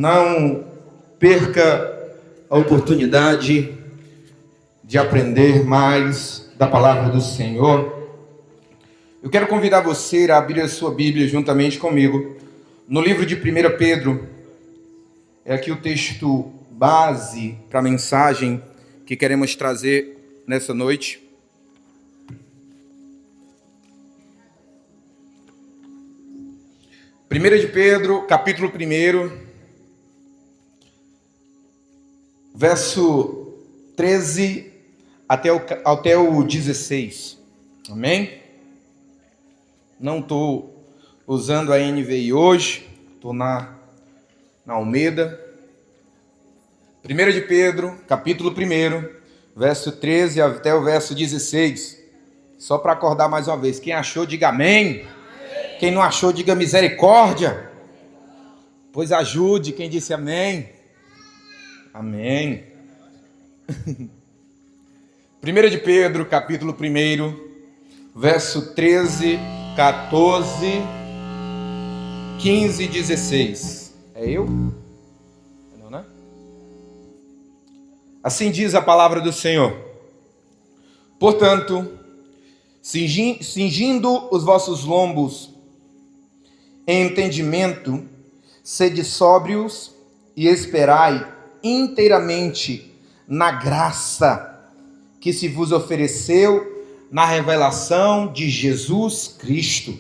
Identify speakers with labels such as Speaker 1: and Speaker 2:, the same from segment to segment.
Speaker 1: Não perca a oportunidade de aprender mais da palavra do Senhor. Eu quero convidar você a abrir a sua Bíblia juntamente comigo no livro de 1 Pedro. É aqui o texto base para a mensagem que queremos trazer nessa noite. 1 de Pedro, capítulo 1, verso 13 até o 16. Amém? Não estou usando a NVI hoje, estou na Almeida. 1 de Pedro, capítulo 1, verso 13 até o verso 16. Só para acordar mais uma vez. Quem achou, diga amém. Quem não achou, diga misericórdia. Pois ajude quem disse amém. Amém. 1 de Pedro, capítulo 1, verso 13, 14, 15 e 16. É eu? Não, né? Assim diz a palavra do Senhor. Portanto, cingindo os vossos lombos em entendimento, sede sóbrios e esperai inteiramente na graça que se vos ofereceu na revelação de Jesus Cristo.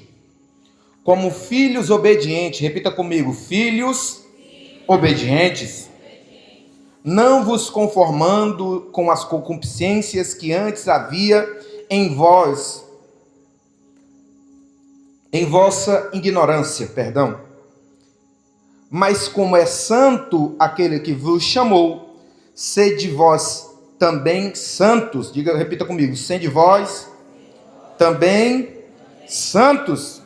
Speaker 1: Como filhos obedientes, repita comigo, filhos obedientes, não vos conformando com as concupiscências que antes havia em vós, em vossa ignorância, mas como é santo aquele que vos chamou, sede vós também santos. Repita comigo, sede vós também santos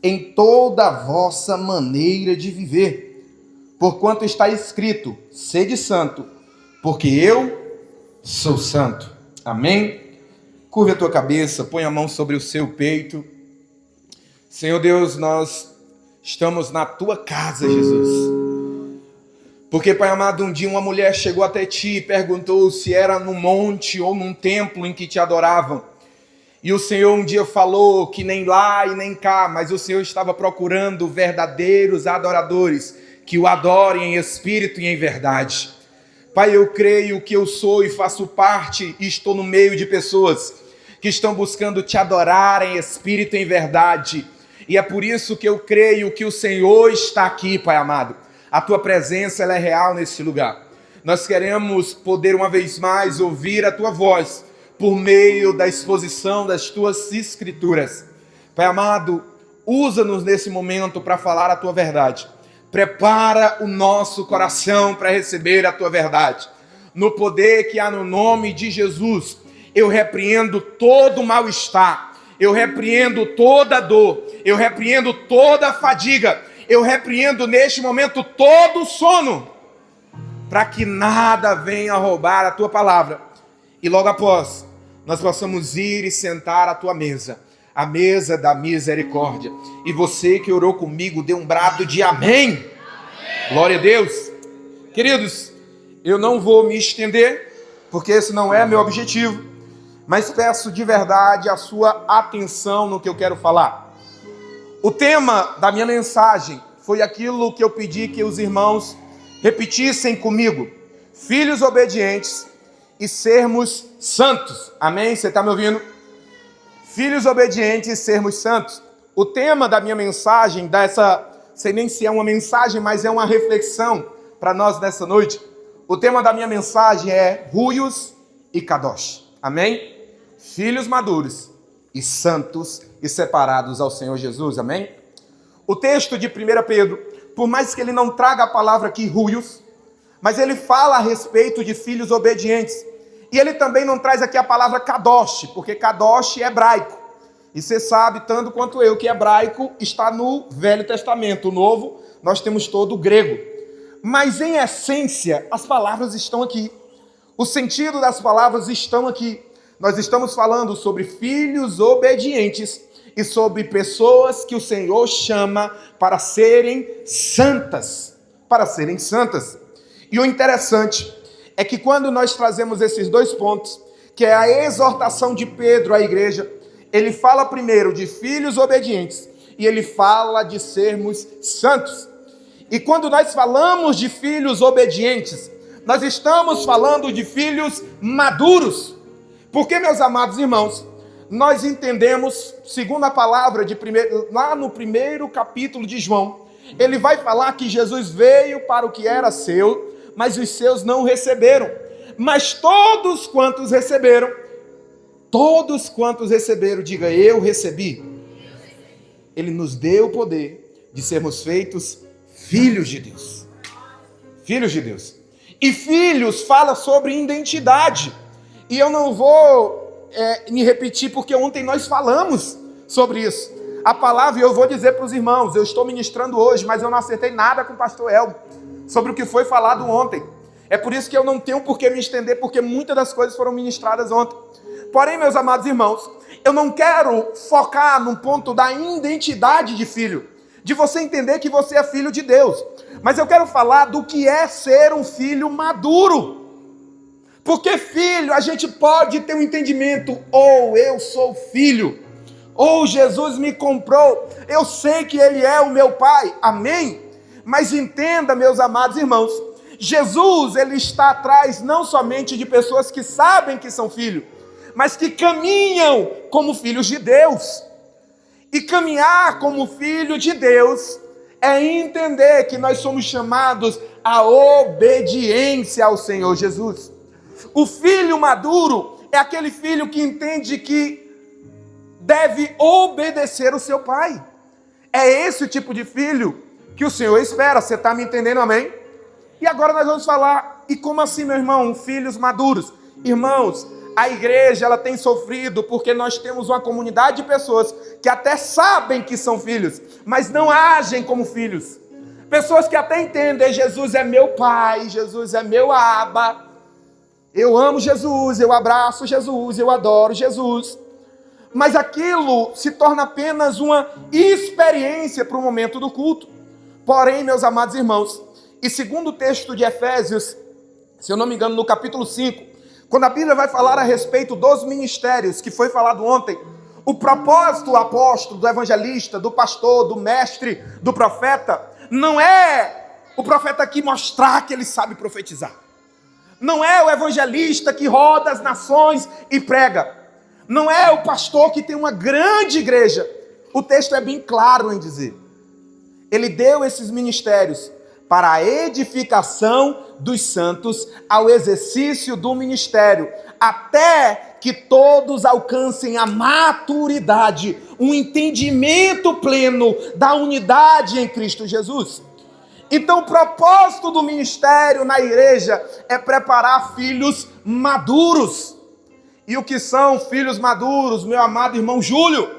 Speaker 1: em toda a vossa maneira de viver, porquanto está escrito, sede santo, porque eu sou santo. Amém? Curve a tua cabeça, põe a mão sobre o seu peito. Senhor Deus, nós estamos na tua casa, Jesus. Porque, Pai amado, um dia uma mulher chegou até ti e perguntou se era num monte ou num templo em que te adoravam. E o Senhor um dia falou que nem lá e nem cá, mas o Senhor estava procurando verdadeiros adoradores que o adorem em espírito e em verdade. Pai, eu creio que eu sou e faço parte e estou no meio de pessoas que estão buscando te adorar em espírito e em verdade. E é por isso que eu creio que o Senhor está aqui, Pai amado. A tua presença ela é real nesse lugar. Nós queremos poder uma vez mais ouvir a tua voz por meio da exposição das tuas escrituras. Pai amado, usa-nos nesse momento para falar a tua verdade. Prepara o nosso coração para receber a tua verdade. No poder que há no nome de Jesus, eu repreendo todo o mal-estar. Eu repreendo toda dor, eu repreendo toda fadiga, eu repreendo neste momento todo o sono, para que nada venha roubar a tua palavra. E logo após, nós possamos ir e sentar à tua mesa, a mesa da misericórdia. E você que orou comigo, dê um brado de amém. Amém. Glória a Deus. Queridos, eu não vou me estender, porque esse não é meu objetivo. Mas peço de verdade a sua atenção no que eu quero falar. O tema da minha mensagem foi aquilo que eu pedi que os irmãos repetissem comigo. Filhos obedientes e sermos santos. Amém? Você está me ouvindo? Filhos obedientes e sermos santos. O tema da minha mensagem, sei nem se é uma mensagem, mas é uma reflexão para nós nessa noite. O tema da minha mensagem é Ruios e Kadosh. Amém? Filhos maduros e santos e separados ao Senhor Jesus. Amém? O texto de 1 Pedro, por mais que ele não traga a palavra aqui, ruios, mas ele fala a respeito de filhos obedientes. E ele também não traz aqui a palavra kadosh, porque kadosh é hebraico. E você sabe, tanto quanto eu, que hebraico está no Velho Testamento. O Novo, nós temos todo o grego. Mas em essência, as palavras estão aqui. O sentido das palavras estão aqui. Nós estamos falando sobre filhos obedientes e sobre pessoas que o Senhor chama para serem santas. para serem santas. E o interessante é que quando nós trazemos esses dois pontos, que é a exortação de Pedro à igreja, ele fala primeiro de filhos obedientes e ele fala de sermos santos. E quando nós falamos de filhos obedientes, nós estamos falando de filhos maduros. Porque, meus amados irmãos, nós entendemos, segundo a palavra lá no primeiro capítulo de João, ele vai falar que Jesus veio para o que era seu, mas os seus não receberam. Mas todos quantos receberam, diga, eu recebi. Ele nos deu o poder de sermos feitos filhos de Deus. Filhos de Deus. E filhos fala sobre identidade. E eu não vou me repetir, porque ontem nós falamos sobre isso. A palavra, eu vou dizer para os irmãos, eu estou ministrando hoje, mas eu não acertei nada com o pastor Elmo sobre o que foi falado ontem. É por isso que eu não tenho por que me estender, porque muitas das coisas foram ministradas ontem. Porém, meus amados irmãos, eu não quero focar no ponto da identidade de filho, de você entender que você é filho de Deus. Mas eu quero falar do que é ser um filho maduro. Porque filho, a gente pode ter um entendimento, ou eu sou filho, ou Jesus me comprou, eu sei que Ele é o meu Pai, amém? Mas entenda, meus amados irmãos, Jesus, Ele está atrás não somente de pessoas que sabem que são filhos, mas que caminham como filhos de Deus. E caminhar como filho de Deus é entender que nós somos chamados à obediência ao Senhor Jesus. O filho maduro é aquele filho que entende que deve obedecer o seu pai. É esse o tipo de filho que o Senhor espera. Você está me entendendo, amém? E agora nós vamos falar, e como assim, meu irmão? Filhos maduros. Irmãos, a igreja ela tem sofrido porque nós temos uma comunidade de pessoas que até sabem que são filhos, mas não agem como filhos. Pessoas que até entendem, Jesus é meu pai, Jesus é meu Abba, eu amo Jesus, eu abraço Jesus, eu adoro Jesus. Mas aquilo se torna apenas uma experiência para o momento do culto. Porém, meus amados irmãos, e segundo o texto de Efésios, se eu não me engano, no capítulo 5, quando a Bíblia vai falar a respeito dos ministérios, que foi falado ontem, o propósito do apóstolo, do evangelista, do pastor, do mestre, do profeta, não é o profeta aqui mostrar que ele sabe profetizar. Não é o evangelista que roda as nações e prega. Não é o pastor que tem uma grande igreja. O texto é bem claro em dizer. Ele deu esses ministérios para a edificação dos santos ao exercício do ministério, até que todos alcancem a maturidade, um entendimento pleno da unidade em Cristo Jesus. Então, o propósito do ministério na igreja é preparar filhos maduros. E o que são filhos maduros, meu amado irmão Júlio?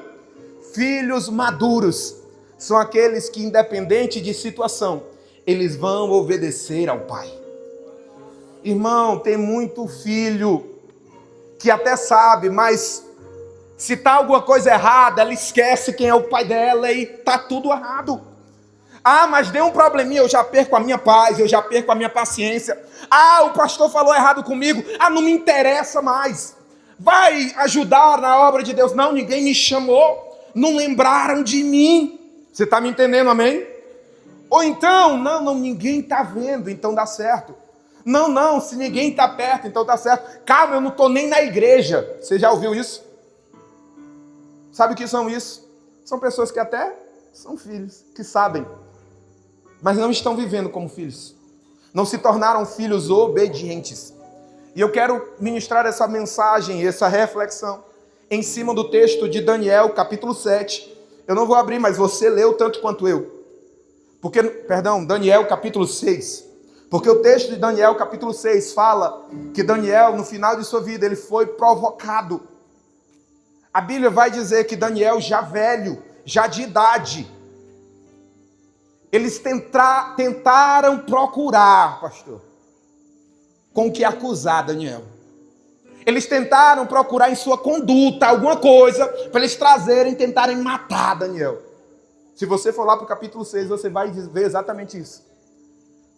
Speaker 1: Filhos maduros são aqueles que, independente de situação, eles vão obedecer ao pai. Irmão, tem muito filho que até sabe, mas se está alguma coisa errada, ela esquece quem é o pai dela e está tudo errado. Ah, mas deu um probleminha, eu já perco a minha paz, eu já perco a minha paciência. Ah, o pastor falou errado comigo, não me interessa mais. Vai ajudar na obra de Deus? Não, ninguém me chamou, não lembraram de mim. Você está me entendendo, amém? Ou então, não, ninguém está vendo, então dá certo. Não, se ninguém está perto, então dá certo. Calma, eu não estou nem na igreja. Você já ouviu isso? Sabe o que são isso? São pessoas que até são filhos, que sabem, mas não estão vivendo como filhos. Não se tornaram filhos obedientes. E eu quero ministrar essa mensagem, essa reflexão, em cima do texto de Daniel, capítulo 7. Eu não vou abrir, mas você leu tanto quanto eu. Daniel, capítulo 6. Porque o texto de Daniel, capítulo 6, fala que Daniel, no final de sua vida, ele foi provocado. A Bíblia vai dizer que Daniel, já velho, já de idade, eles tentaram procurar, pastor, com o que acusar Daniel. Eles tentaram procurar em sua conduta alguma coisa para eles tentarem matar Daniel. Se você for lá para o capítulo 6, você vai ver exatamente isso.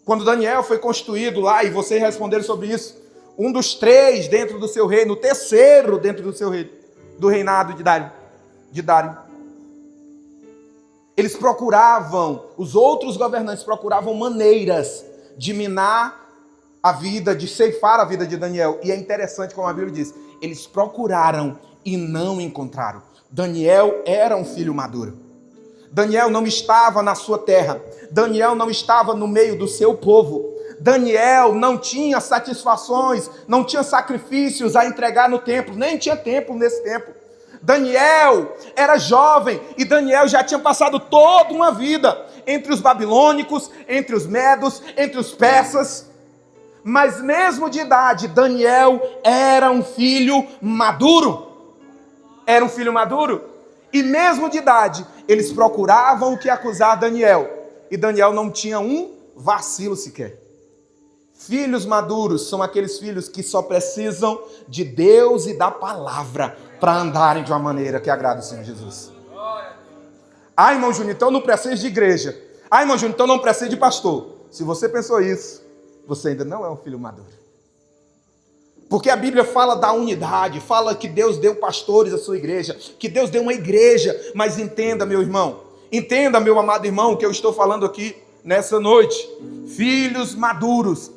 Speaker 1: Quando Daniel foi constituído lá, e vocês responderam sobre isso, um dos 3 dentro do seu reino, o terceiro dentro do seu reino, do reinado de Dário. Eles procuravam, os outros governantes procuravam maneiras de minar a vida, de ceifar a vida de Daniel. E é interessante como a Bíblia diz, eles procuraram e não encontraram. Daniel era um filho maduro. Daniel não estava na sua terra. Daniel não estava no meio do seu povo. Daniel não tinha satisfações, não tinha sacrifícios a entregar no templo, nem tinha templo nesse tempo. Daniel era jovem e Daniel já tinha passado toda uma vida entre os babilônicos, entre os medos, entre os persas. Mas mesmo de idade, Daniel era um filho maduro. Era um filho maduro. E mesmo de idade, eles procuravam o que acusar Daniel. E Daniel não tinha um vacilo sequer. Filhos maduros são aqueles filhos que só precisam de Deus e da palavra para andarem de uma maneira que agrada o Senhor Jesus. Ah, irmão Júnior, então não precisa de igreja. Ah, irmão Júnior, então não precisa de pastor. Se você pensou isso, você ainda não é um filho maduro. Porque a Bíblia fala da unidade, fala que Deus deu pastores à sua igreja, que Deus deu uma igreja. Mas entenda, meu irmão, entenda, meu amado irmão, o que eu estou falando aqui nessa noite. Filhos maduros,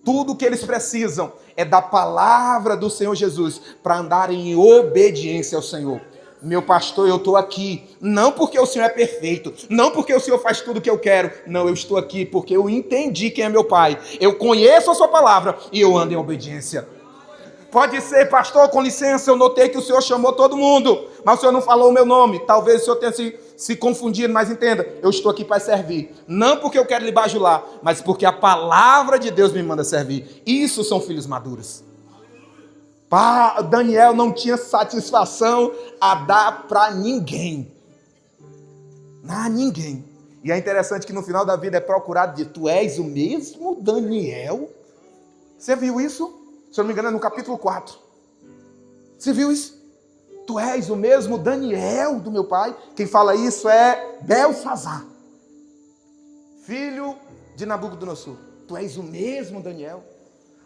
Speaker 1: tudo o que eles precisam é da palavra do Senhor Jesus para andarem em obediência ao Senhor. Meu pastor, eu estou aqui, não porque o Senhor é perfeito, não porque o Senhor faz tudo o que eu quero, não, eu estou aqui porque eu entendi quem é meu Pai, eu conheço a sua palavra e eu ando em obediência. Pode ser, pastor, com licença, eu notei que o Senhor chamou todo mundo, mas o Senhor não falou o meu nome. Talvez o Senhor tenha se confundido, mas entenda, eu estou aqui para servir. Não porque eu quero lhe bajular, mas porque a palavra de Deus me manda servir. Isso são filhos maduros. Daniel não tinha satisfação a dar para ninguém. A ninguém. E é interessante que no final da vida é procurado de tu és o mesmo Daniel? Você viu isso? Se eu não me engano, é no capítulo 4. Você viu isso? Tu és o mesmo Daniel do meu pai. Quem fala isso é Belsazar, filho de Nabucodonosor. Tu és o mesmo Daniel.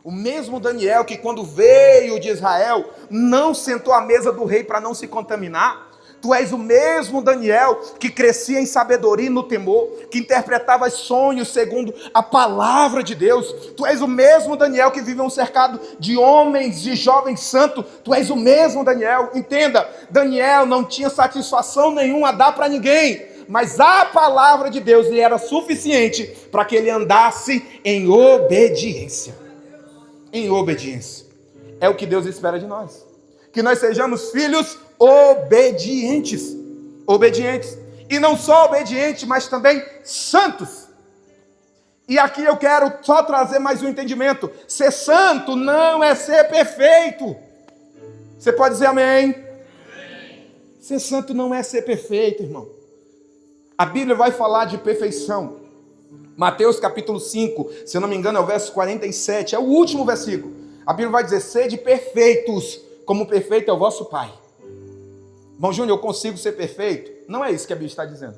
Speaker 1: O mesmo Daniel que quando veio de Israel, não sentou à mesa do rei para não se contaminar. Tu és o mesmo Daniel que crescia em sabedoria e no temor, que interpretava sonhos segundo a palavra de Deus. Tu és o mesmo Daniel que vive um cercado de homens, de jovens santos. Tu és o mesmo Daniel. Entenda, Daniel não tinha satisfação nenhuma a dar para ninguém, mas a palavra de Deus lhe era suficiente para que ele andasse em obediência. Em obediência. É o que Deus espera de nós. Que nós sejamos filhos obedientes. Obedientes. E não só obedientes, mas também santos. E aqui eu quero só trazer mais um entendimento. Ser santo não é ser perfeito. Você pode dizer amém? Amém. Ser santo não é ser perfeito, irmão. A Bíblia vai falar de perfeição. Mateus capítulo 5, se eu não me engano é o verso 47, é o último versículo. A Bíblia vai dizer, sede perfeitos, como perfeito é o vosso Pai. Irmão Júnior, eu consigo ser perfeito? Não é isso que a Bíblia está dizendo.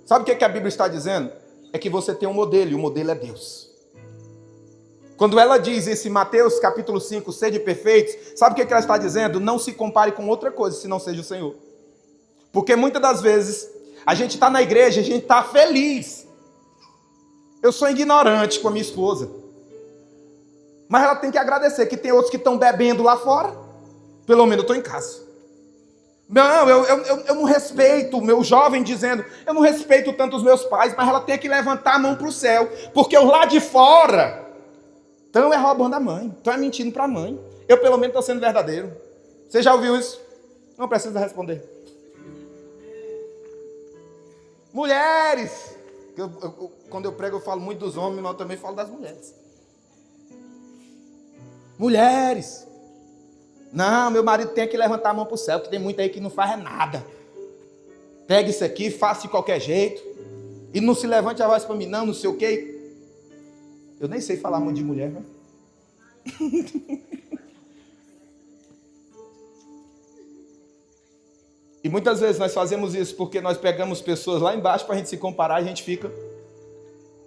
Speaker 1: Sabe o que a Bíblia está dizendo? É que você tem um modelo, e o modelo é Deus. Quando ela diz esse Mateus capítulo 5, sede perfeitos, sabe o que ela está dizendo? Não se compare com outra coisa, se não seja o Senhor. Porque muitas das vezes, a gente está na igreja, a gente está feliz. Eu sou ignorante com a minha esposa. Mas ela tem que agradecer que tem outros que estão bebendo lá fora. Pelo menos eu estou em casa. Não, eu não respeito o meu jovem dizendo, eu não respeito tanto os meus pais, mas ela tem que levantar a mão para o céu. Porque eu lá de fora, então é roubando a mãe, então é mentindo para a mãe. Eu pelo menos estou sendo verdadeiro. Você já ouviu isso? Não precisa responder. Mulheres! Quando eu prego eu falo muito dos homens, mas eu também falo das mulheres. Mulheres! Não, meu marido tem que levantar a mão para o céu, que tem muita aí que não faz nada. Pega isso aqui, faça de qualquer jeito. E não se levante a voz para mim, não sei o quê. Eu nem sei falar muito de mulher, né? E muitas vezes nós fazemos isso porque nós pegamos pessoas lá embaixo para a gente se comparar e a gente fica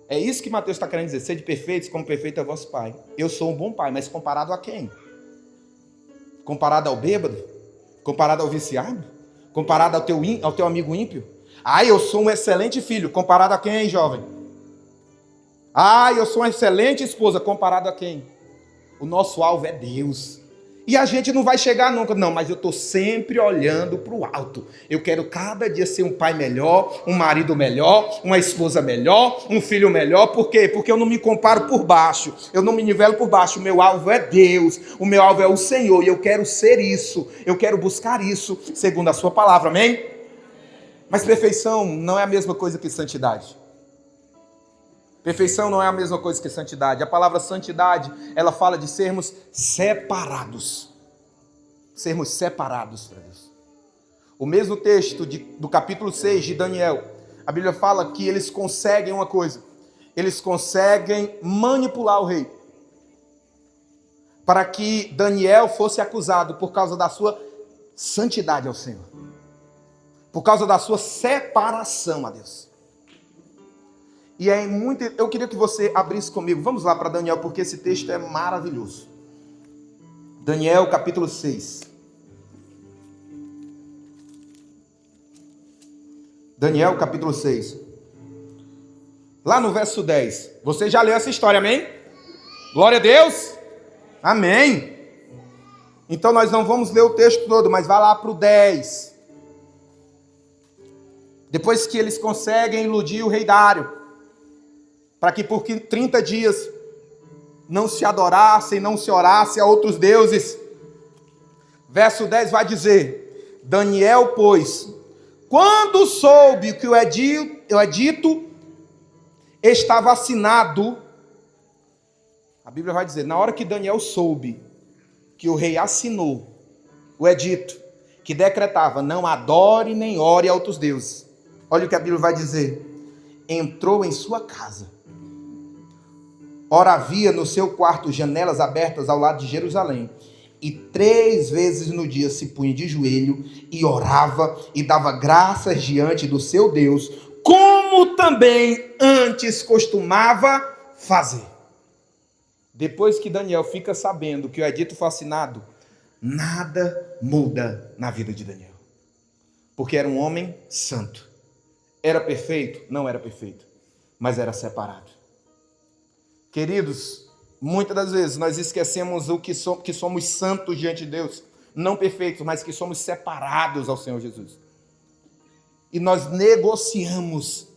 Speaker 1: É isso que Mateus está querendo dizer. Sede perfeitos como perfeito é vosso Pai. Eu sou um bom pai, mas comparado a quem? Comparado ao bêbado? Comparado ao viciado? Comparado ao teu amigo ímpio? Eu sou um excelente filho. Comparado a quem, jovem? Eu sou uma excelente esposa. Comparado a quem? O nosso alvo é Deus. E a gente não vai chegar nunca. Não, mas eu estou sempre olhando para o alto. Eu quero cada dia ser um pai melhor, um marido melhor, uma esposa melhor, um filho melhor. Por quê? Porque eu não me comparo por baixo. Eu não me nivelo por baixo. O meu alvo é Deus. O meu alvo é o Senhor. E eu quero ser isso. Eu quero buscar isso segundo a sua palavra. Amém? Mas perfeição não é a mesma coisa que santidade. Perfeição não é a mesma coisa que santidade. A palavra santidade, ela fala de sermos separados. Sermos separados para Deus. O mesmo texto do capítulo 6 de Daniel, a Bíblia fala que eles conseguem uma coisa. Eles conseguem manipular o rei. Para que Daniel fosse acusado por causa da sua santidade ao Senhor. Por causa da sua separação a Deus. E eu queria que você abrisse comigo. Vamos lá para Daniel, porque esse texto é maravilhoso. Daniel, capítulo 6. Daniel, capítulo 6. Lá no verso 10. Você já leu essa história, amém? Glória a Deus. Amém. Então nós não vamos ler o texto todo, mas vai lá para o 10. Depois que eles conseguem iludir o rei Dário, para que por 30 dias não se adorassem, não se orasse a outros deuses. Verso 10 vai dizer: Daniel, pois, quando soube que o edito estava assinado, a Bíblia vai dizer, na hora que Daniel soube que o rei assinou o edito, que decretava, não adore nem ore a outros deuses. Olha o que a Bíblia vai dizer. Entrou em sua casa. Ora, havia no seu quarto janelas abertas ao lado de Jerusalém. E 3 vezes no dia se punha de joelho e orava e dava graças diante do seu Deus, como também antes costumava fazer. Depois que Daniel fica sabendo que o edito foi assinado, nada muda na vida de Daniel. Porque era um homem santo. Era perfeito? Não era perfeito, mas era separado. Queridos, muitas das vezes nós esquecemos que somos santos diante de Deus, não perfeitos, mas que somos separados ao Senhor Jesus. E nós negociamos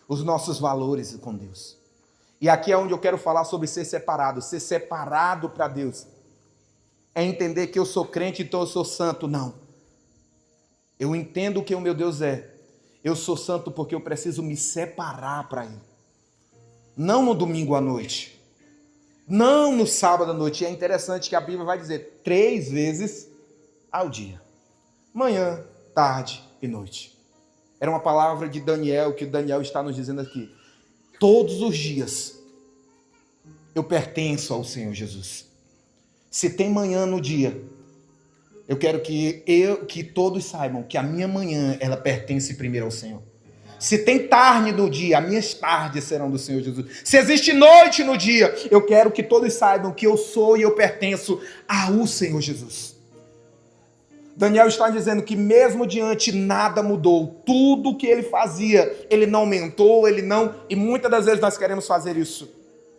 Speaker 1: os nossos valores com Deus. E aqui é onde eu quero falar sobre ser separado para Deus. É entender que eu sou crente, então eu sou santo. Não. Eu entendo que o meu Deus é. Eu sou santo porque eu preciso me separar para Ele. Não no domingo à noite. Não no sábado à noite. E é interessante que a Bíblia vai dizer 3 vezes ao dia. Manhã, tarde e noite. Era uma palavra de Daniel, que Daniel está nos dizendo aqui. Todos os dias eu pertenço ao Senhor Jesus. Se tem manhã no dia, eu quero que todos saibam que a minha manhã, ela pertence primeiro ao Senhor. Se tem tarde no dia, as minhas tardes serão do Senhor Jesus. Se existe noite no dia, eu quero que todos saibam que eu sou e eu pertenço ao Senhor Jesus. Daniel está dizendo que mesmo diante nada mudou. Tudo que ele fazia, ele não aumentou, e muitas das vezes nós queremos fazer isso.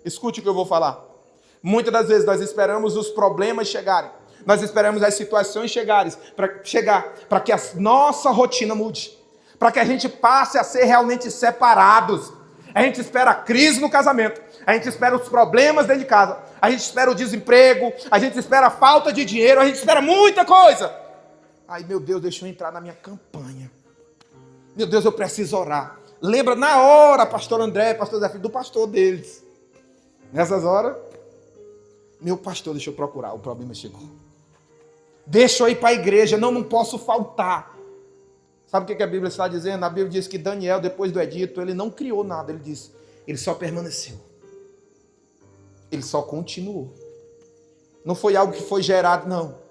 Speaker 1: Escute o que eu vou falar. Muitas das vezes nós esperamos os problemas chegarem. Nós esperamos as situações chegarem para que a nossa rotina mude. Para que a gente passe a ser realmente separados. A gente espera a crise no casamento. A gente espera os problemas dentro de casa. A gente espera o desemprego. A gente espera a falta de dinheiro. A gente espera muita coisa. Ai, meu Deus, deixa eu entrar na minha campanha. Meu Deus, eu preciso orar. Lembra na hora, pastor André, pastor Zé Filho, do pastor deles. Nessas horas, meu pastor, deixa eu procurar, o problema chegou. Deixa eu ir para a igreja, não posso faltar. Sabe o que a Bíblia está dizendo? A Bíblia diz que Daniel, depois do edito, ele não criou nada, ele só permaneceu. Ele só continuou. Não foi algo que foi gerado, não.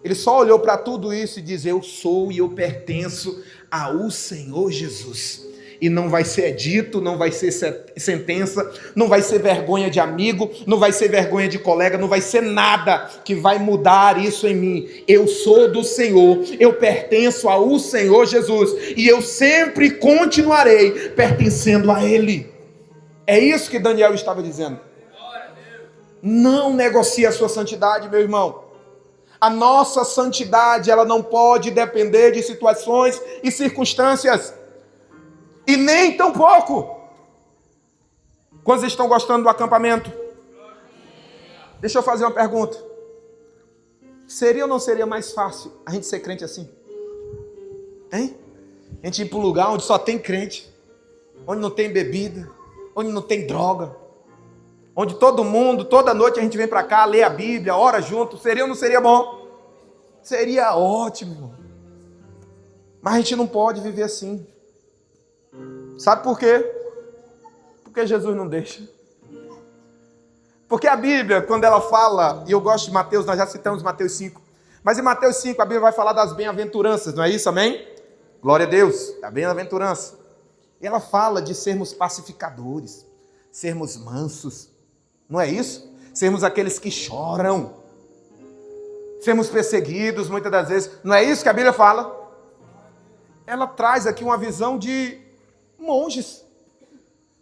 Speaker 1: Ele só olhou para tudo isso e disse, eu sou e eu pertenço ao Senhor Jesus. e não vai ser dito, não vai ser sentença, não vai ser vergonha de amigo, não vai ser vergonha de colega, não vai ser nada que vai mudar isso em mim. Eu sou do Senhor, eu pertenço ao Senhor Jesus, e eu sempre continuarei pertencendo a Ele. É isso que Daniel estava dizendo. Não negocie a sua santidade, meu irmão. A nossa santidade, ela não pode depender de situações e circunstâncias. E nem tão pouco. Quantos estão gostando do acampamento? Deixa eu fazer uma pergunta. Seria ou não seria mais fácil a gente ser crente assim? Hein? A gente ir para um lugar onde só tem crente, onde não tem bebida, onde não tem droga, onde todo mundo, toda noite a gente vem para cá, lê a Bíblia, ora junto. Seria ou não seria bom? Seria ótimo, irmão. Mas a gente não pode viver assim. Sabe por quê? Porque Jesus não deixa. Porque a Bíblia, quando ela fala, e eu gosto de Mateus, nós já citamos Mateus 5, mas em Mateus 5 a Bíblia vai falar das bem-aventuranças, não é isso, amém? Glória a Deus, a bem-aventurança. E ela fala de sermos pacificadores, sermos mansos, não é isso? Sermos aqueles que choram, sermos perseguidos muitas das vezes, não é isso que a Bíblia fala? Ela traz aqui uma visão de monges,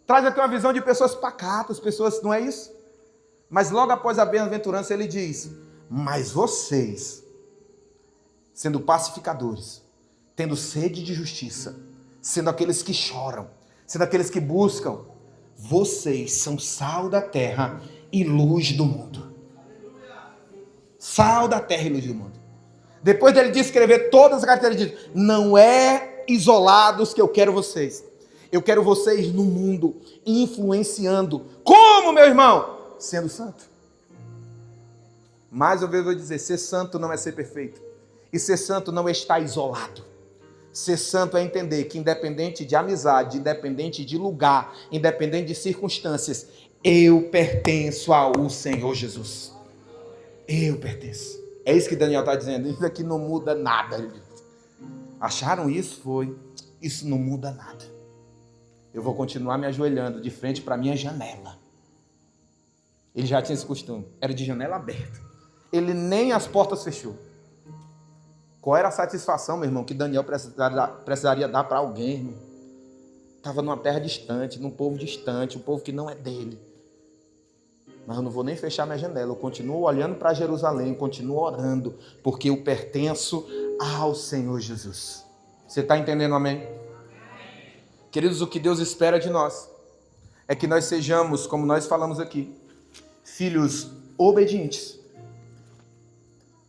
Speaker 1: traz aqui uma visão de pessoas pacatas, pessoas, não é isso? Mas logo após a bem-aventurança ele diz, mas vocês, sendo pacificadores, tendo sede de justiça, sendo aqueles que choram, sendo aqueles que buscam, vocês são sal da terra e luz do mundo. Sal da terra e luz do mundo. Depois dele descrever todas as características, não é isolados que eu quero vocês. Eu quero vocês no mundo, influenciando. Como, meu irmão? Sendo santo. Mais uma vez eu vou dizer, ser santo não é ser perfeito. E ser santo não é estar isolado. Ser santo é entender que independente de amizade, independente de lugar, independente de circunstâncias, eu pertenço ao Senhor Jesus. Eu pertenço. É isso que Daniel está dizendo. Isso aqui não muda nada. Acharam isso? Foi. Isso não muda nada. Eu vou continuar me ajoelhando de frente para a minha janela. Ele já tinha esse costume. Era de janela aberta. Ele nem as portas fechou. Qual era a satisfação, meu irmão, que Daniel precisaria dar para alguém, irmão? Estava numa terra distante, num povo distante, um povo que não é dele. Mas eu não vou nem fechar minha janela. Eu continuo olhando para Jerusalém, continuo orando, porque eu pertenço ao Senhor Jesus. Você está entendendo, amém? Queridos, o que Deus espera de nós é que nós sejamos, como nós falamos aqui, filhos obedientes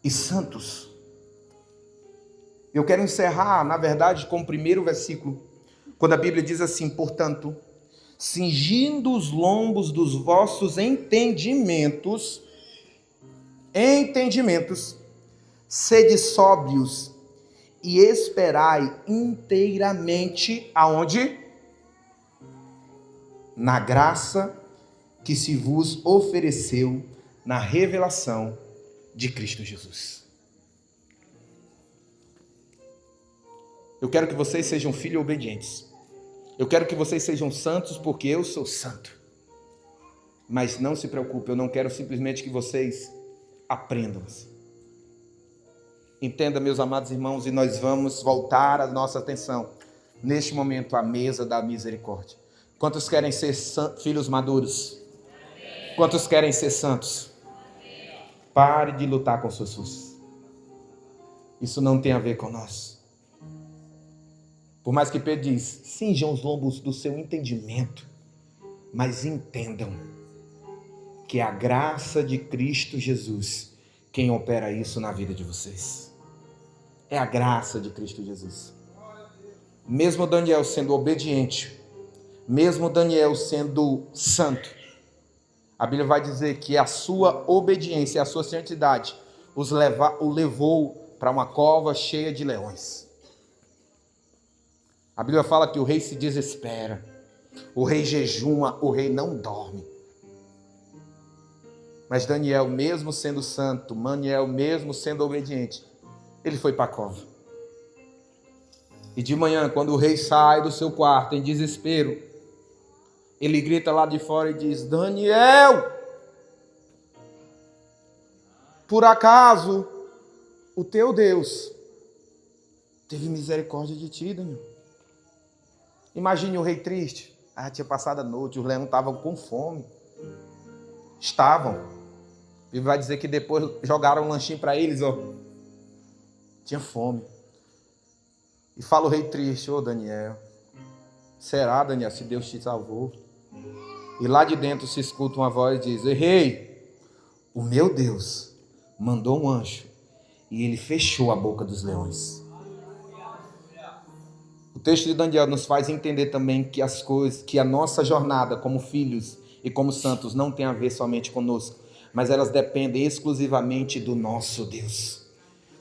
Speaker 1: e santos. Eu quero encerrar, na verdade, com o primeiro versículo, quando a Bíblia diz assim, portanto, cingindo os lombos dos vossos entendimentos, sede sóbrios e esperai inteiramente aonde? Na graça que se vos ofereceu na revelação de Cristo Jesus. Eu quero que vocês sejam filhos obedientes. Eu quero que vocês sejam santos porque eu sou santo. Mas não se preocupe, eu não quero simplesmente que vocês aprendam. Entenda, meus amados irmãos, e nós vamos voltar a nossa atenção, neste momento, à mesa da misericórdia. Quantos querem ser filhos maduros? Quantos querem ser santos? Pare de lutar com suas forças. Isso não tem a ver com nós. Por mais que Pedro diz, cinjam os lombos do seu entendimento, mas entendam que é a graça de Cristo Jesus quem opera isso na vida de vocês. É a graça de Cristo Jesus. Mesmo Daniel sendo obediente, mesmo Daniel sendo santo, a Bíblia vai dizer que a sua obediência, a sua santidade o levou para uma cova cheia de leões. A Bíblia fala que o rei se desespera, o rei jejuma, o rei não dorme. Mas Daniel, mesmo sendo santo, Daniel, mesmo sendo obediente, ele foi para a cova. E de manhã, quando o rei sai do seu quarto em desespero, ele grita lá de fora e diz: Daniel, por acaso o teu Deus teve misericórdia de ti, Daniel? Imagine o rei triste. Tinha passado a noite, os leões estavam com fome. Estavam. E vai dizer que depois jogaram um lanchinho para eles, ó. Tinha fome. E fala o rei triste: ô Daniel, será, Daniel, se Deus te salvou? E lá de dentro se escuta uma voz e diz: rei, o meu Deus mandou um anjo e ele fechou a boca dos leões. O texto de Daniel nos faz entender também que as coisas, que a nossa jornada como filhos e como santos não tem a ver somente conosco, mas elas dependem exclusivamente do nosso Deus.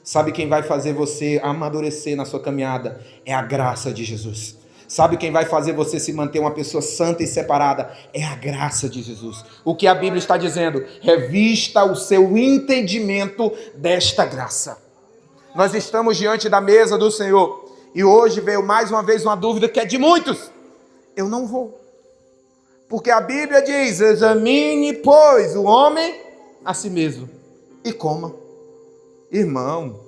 Speaker 1: Sabe quem vai fazer você amadurecer na sua caminhada? É a graça de Jesus. Sabe quem vai fazer você se manter uma pessoa santa e separada? É a graça de Jesus. O que a Bíblia está dizendo? Revista o seu entendimento desta graça. Nós estamos diante da mesa do Senhor. E hoje veio mais uma vez uma dúvida que é de muitos. Eu não vou. Porque a Bíblia diz: examine, pois, o homem a si mesmo e coma. Irmão,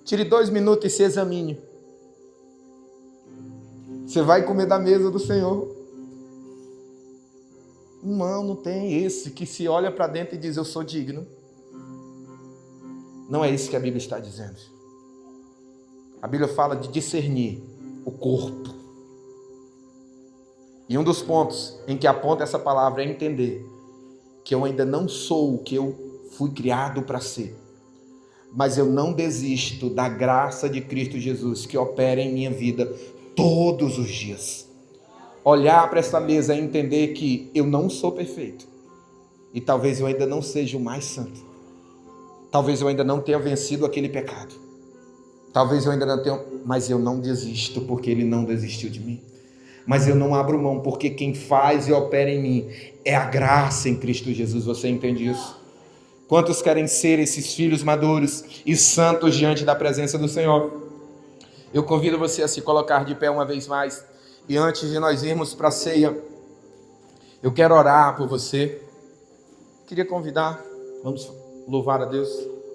Speaker 1: tire 2 minutos e se examine. Você vai comer da mesa do Senhor. Irmão, não tem esse que se olha para dentro e diz: eu sou digno. Não é isso que a Bíblia está dizendo. A Bíblia fala de discernir o corpo. E um dos pontos em que aponta essa palavra é entender que eu ainda não sou o que eu fui criado para ser, mas eu não desisto da graça de Cristo Jesus que opera em minha vida todos os dias. Olhar para essa mesa e entender que eu não sou perfeito, e talvez eu ainda não seja o mais santo, talvez eu ainda não tenha vencido aquele pecado, talvez eu ainda não tenha, mas eu não desisto porque Ele não desistiu de mim. Mas eu não abro mão, porque quem faz e opera em mim é a graça em Cristo Jesus. Você entende isso? Quantos querem ser esses filhos maduros e santos diante da presença do Senhor? Eu convido você a se colocar de pé uma vez mais. E antes de nós irmos para a ceia, eu quero orar por você. Queria convidar, vamos louvar a Deus.